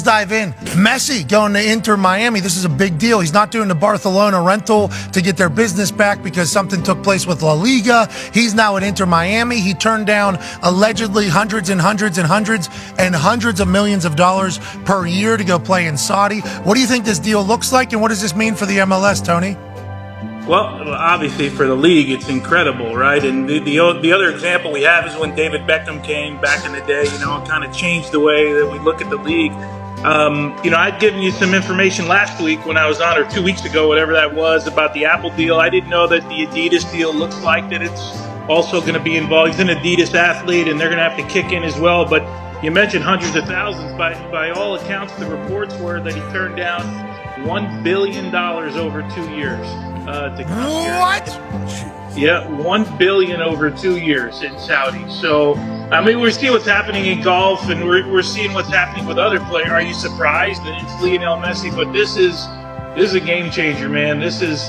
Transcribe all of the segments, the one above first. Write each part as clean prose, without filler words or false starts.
dive in. Messi going to Inter Miami. This is a big deal. He's not doing the Barcelona rental to get their business back because something took place with La Liga. He's now at Inter Miami. He turned down allegedly hundreds and hundreds and hundreds and hundreds of millions of dollars per year to go play in Saudi. What do you think this deal looks like, and what does this mean for the MLS, Tony? Well, obviously for the league, it's incredible, right? And the other example we have is when David Beckham came back in the day, you know, and kind of changed the way that we look at the league. You know, I'd given you some information last week when I was on, or 2 weeks ago, whatever that was, about the Apple deal. I didn't know that the Adidas deal looks like that it's also going to be involved. He's an Adidas athlete, and they're going to have to kick in as well. But you mentioned hundreds of thousands. By all accounts, the reports were that he turned down $1 billion over 2 years. To come what? Here. Yeah, $1 billion over 2 years in Saudi. So, I mean, we're seeing what's happening in golf, and we're seeing what's happening with other players. Are you surprised that it's Lionel Messi? But this is a game changer, man. This is,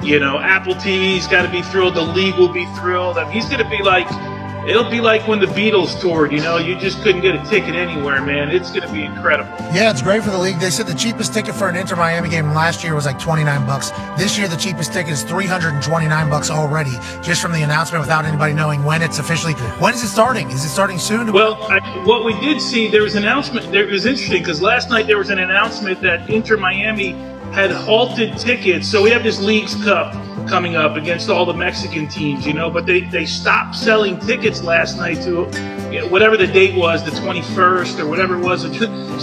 you know, Apple TV's got to be thrilled. The league will be thrilled. I mean, he's going to be like. It'll be like when the Beatles toured, you know, you just couldn't get a ticket anywhere, man. It's going to be incredible. Yeah, it's great for the league. They said the cheapest ticket for an Inter Miami game last year was like $29. This year, the cheapest ticket is $329 already, just from the announcement without anybody knowing when it's officially. When is it starting? Is it starting soon? Well, what we did see, there was an announcement. It was interesting because last night there was an announcement that Inter Miami had halted tickets. So we have this Leagues Cup coming up against all the Mexican teams, you know, but they stopped selling tickets last night to, you know, whatever the date was, the 21st or whatever it was.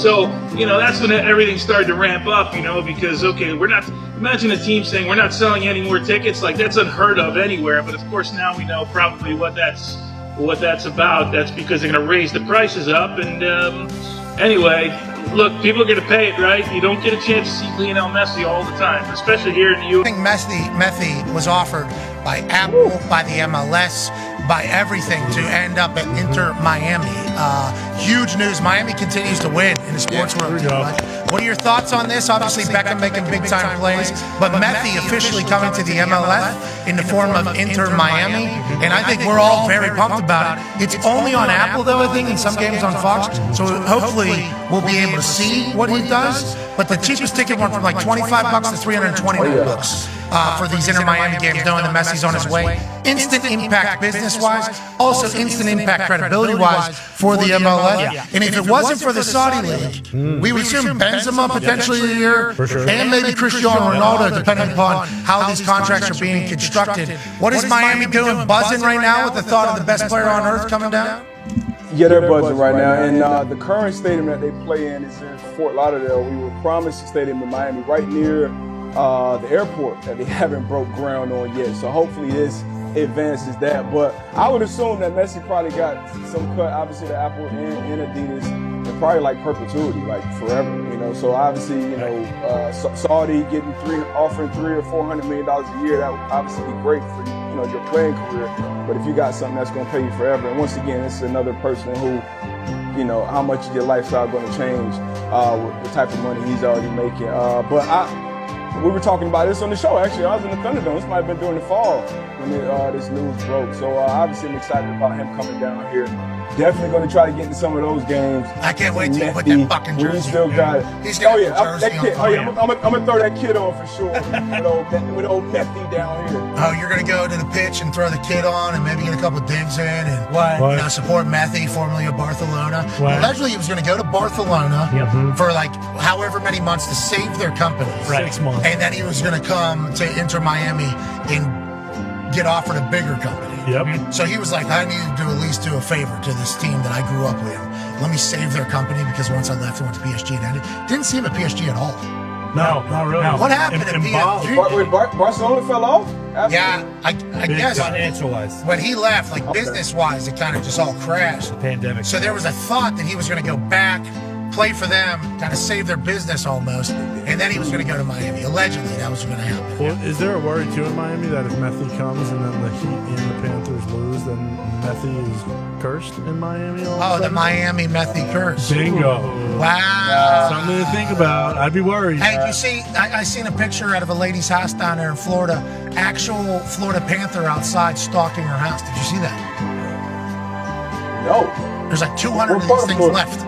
So, you know, that's when everything started to ramp up, you know, because, okay, imagine a team saying we're not selling any more tickets. Like, that's unheard of anywhere. But of course now we know probably what that's about. That's because they're going to raise the prices up. And anyway, look, people are going to pay it, right? You don't get a chance to see Lionel Messi all the time, especially here in the U.S. I think Messi was offered by Apple, by the MLS, by everything to end up at Inter Miami. Huge news. Miami continues to win in the sports world. What are your thoughts on this? Obviously, Beckham making big-time plays, but Messi officially coming to the MLS in the form of Inter Miami, and I think we're all very pumped about it. It's only on Apple, though, I think, in some games on Fox, so hopefully we'll be able to see what he does, but the cheapest ticket went from like $25 to $329 for these Inter Miami games, knowing that Messi's on his way. Instant impact business-wise, also instant impact credibility-wise for the MLS. And if it wasn't for the Saudi League, we would assume Benzema potentially a year, and maybe Cristiano Ronaldo, depending upon how these contracts are being constructed. What is Miami doing? Buzzing right now with the thought of the best player on earth coming down? Yeah, they're buzzing right now. And the current stadium that they play in is in Fort Lauderdale. We were promised a stadium in Miami right near the airport that they haven't broke ground on yet. So hopefully this advances that. But I would assume that Messi probably got some cut, obviously, to Apple and Adidas, and probably like perpetuity, like forever, you know. So obviously, you know, Saudi offering $300 or $400 million a year, that would obviously be great for you know, your playing career. But if you got something that's going to pay you forever, and once again, this is another person who, you know, how much is your lifestyle going to change with the type of money he's already making. We were talking about this on the show, actually. I was in the Thunderdome. This might have been during the fall when this news broke. So obviously I'm excited about him coming down here. Definitely going to try to get into some of those games. I can't wait to put that fucking jersey. We still got it. He's got that kid. I'm going to throw that kid on for sure with old Messi down here. Oh, you're going to go to the pitch and throw the kid on and maybe get a couple digs in and you know, support Messi, formerly of Barcelona. Allegedly, he was going to go to Barcelona for like however many months to save their company. 6 months. And then he was going to come to Inter Miami and get offered a bigger company. So he was like, I need to at least do a favor to this team that I grew up with. Let me save their company because once I left, I went to PSG and ended. Didn't see him at PSG at all. No, not really. No. What happened at PSG? Barcelona fell off? Absolutely. Yeah, I guess. Financial-wise. When he left, like business-wise, it kind of just all crashed. Pandemic. So there was a thought that he was going to go back, play for them, kind of save their business almost, and then he was going to go to Miami. Allegedly, that was going to happen. Well, is there a worry too in Miami that if Messi comes and then the Heat and the Panthers lose, then Messi is cursed in Miami? The Miami Messi curse. Bingo! Wow. Something to think about. I'd be worried. Hey, you see, I seen a picture out of a lady's house down there in Florida. Actual Florida Panther outside stalking her house. Did you see that? No. There's like 200 of these things left.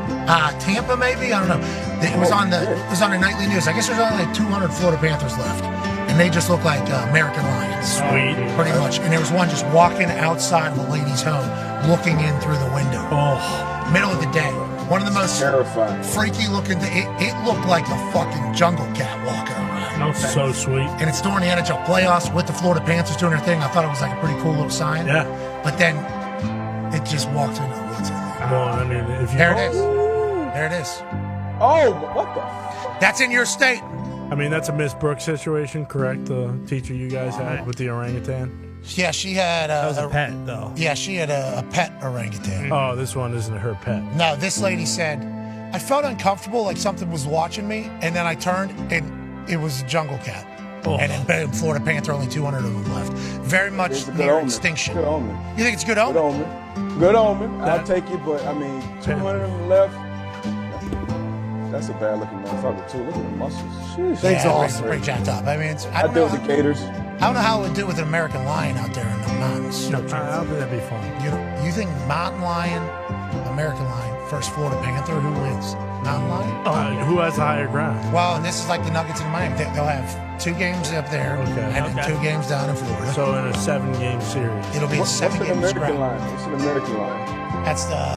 Tampa, maybe, I don't know. It was on the nightly news. I guess there's only like 200 Florida Panthers left, and they just look like American Lions, Sweet. pretty much. And there was one just walking outside of a lady's home, looking in through the window. Oh, Middle of the day. One of the most Terrifying. freaky looking. It looked like a fucking jungle cat walking around. so sweet. And it's during the NHL playoffs with the Florida Panthers doing their thing. I thought it was like a pretty cool little sign. Yeah. But then it just walked into the woods. I think. Well, I mean, if you There it is. There it is. Oh, what the fuck? That's in your state. I mean, that's a Miss Brooks situation, correct? The teacher you guys had with the orangutan. Yeah, she had That was a pet, though. Yeah, she had a pet orangutan. Oh, this one isn't her pet. No, this lady said, I felt uncomfortable, like something was watching me, and then I turned, and it was a jungle cat. Oh. And then boom, Florida Panther, only 200 of them left. Very much It's a good near omen. extinction. Good omen. You think it's good Good omen? omen. Good omen. I'll take it, but I mean, 200 of them left. That's a bad looking motherfucker too. Look at the muscles. Sheesh. Things Yeah, awesome. Pretty jacked up. I mean, I I don't deal know. with the gators. I don't know how it would do with an American lion out there in the mountains. I don't think that'd be fun. You think mountain lion, American lion, first Florida Panther, who wins? Mountain lion? Who has the higher ground? Well, and this is like the Nuggets in Miami. They'll have 2 games up there Okay. and then 2 games down in Florida. So in a 7-game series. It'll be a What's an 7-game American scrap. line? What's an American line? That's the